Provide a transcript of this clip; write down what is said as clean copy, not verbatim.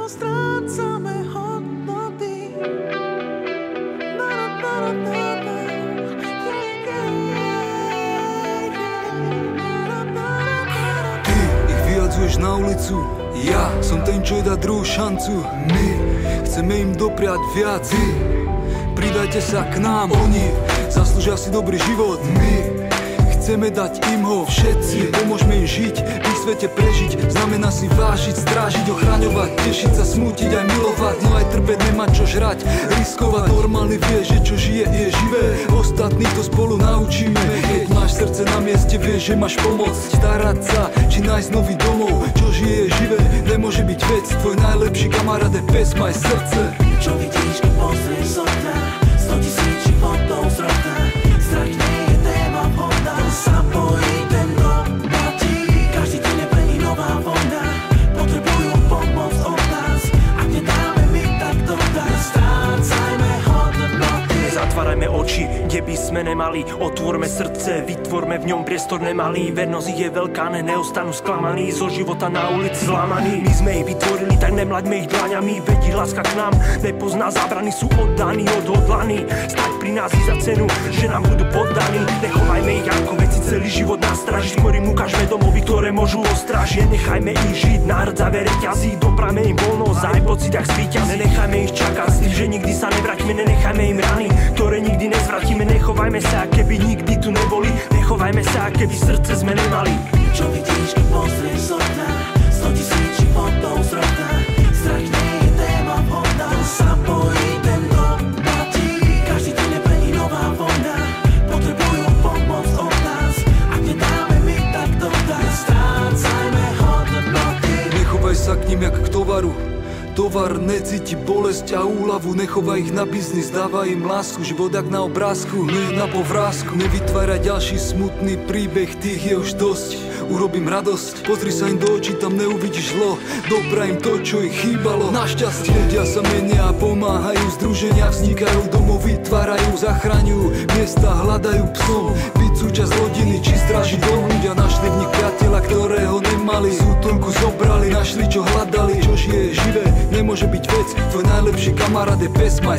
strácame hodnoty. Ty ich vyhadzuješ na ulicu, ja som ten, čo dá druhú šancu. My chceme im dopriať viac. Pridajte sa k nám, oni zaslúžia si dobrý život. My chceme dať im ho všetci, pomôžme im žiť, v ich svete prežiť. Znamená si vážiť, strážiť, ochraňovať, tešiť sa, smútiť aj milovať. No aj trpeť, nemať čo žrať, riskovať. Normálny vie, že čo žije je živé, ostatní to spolu naučíme. Keď máš srdce na mieste, vieš, že máš pomôcť, starať sa, či nájsť nový domov. Čo žije je živé, nemôže byť vec. Tvoj najlepší kamarát je pes, maj srdce. Čo vidíš, keď pozrieš z okna, 100 000 životov z roka. Strach nie je téma vhodná, sa bojí, ten doplatí. Každý deň je pre nich nová vojna, potrebujú pomoc od nás. Ak nedáme my, tak to dá. Nestrácajme hodnoty. Zatvárajme oči, kde by sme nemali. Otvorme srdce, vytvorme v ňom priestor nemalý. Vernosť ich je veľká, neostanú sklamaní, zo života na ulici zlamaní. My sme ich vytvorili, tak nemlaďme ich dlaňami. Vedí, láska k nám nepozná zábrany, sú oddaní, odhodlaní stať pri nás i za cenu, že nám budú poddaní. Nechovajme ich ako veci celý život na straži, skôr im ukážme domovy, ktoré môžu ostražiť. Nechajme ich žiť na hrdzave reťazí, doprajme im voľnosť, aj v pocitách zvýťazí. Nenechajme ich čakať s tým, že nikdy sa nevrátime, nenechajme im rany, ktoré nikdy nezvratíme. Nechovajme sa, keby nikdy tu neboli, nechovajme sa, keby srdce sme nemali. Čo vidíš, keď pozrieš z okna, 100 000 životov z roka. Strach nie je téma vhodná, sa bojí, ten doplatí. Každý deň je pre nich nová vojna, potrebujú pomoc od nás. Ak nedáme my, tak to dá. Nestrácajme hodnoty. Nechovaj sa k ním jak k tovaru. Tovar necíti bolesť a úľavu, nechovaj ich na biznis, dávaj im lásku, život jak na obrázku, nie na povrázku. Nevytváraj ďalší smutný príbeh, tých je už dosť, urobím radosť. Pozri sa im do očí, tam neuvidíš zlo, doprajem to, čo ich chýbalo. Našťastie ľudia sa menia a pomáhajú, združenia vznikajú, domov vytvárajú, zachraňujú, miesta hľadajú psom. Byť súčasť rodiny, či strážiť dom, ľudia našli v nich priateľa, ktorého nemali, z útulku zobrali, našli čo hľadali, čo žije živé. Nemôže byť vec, tvoj najlepší kamarát je pes, maj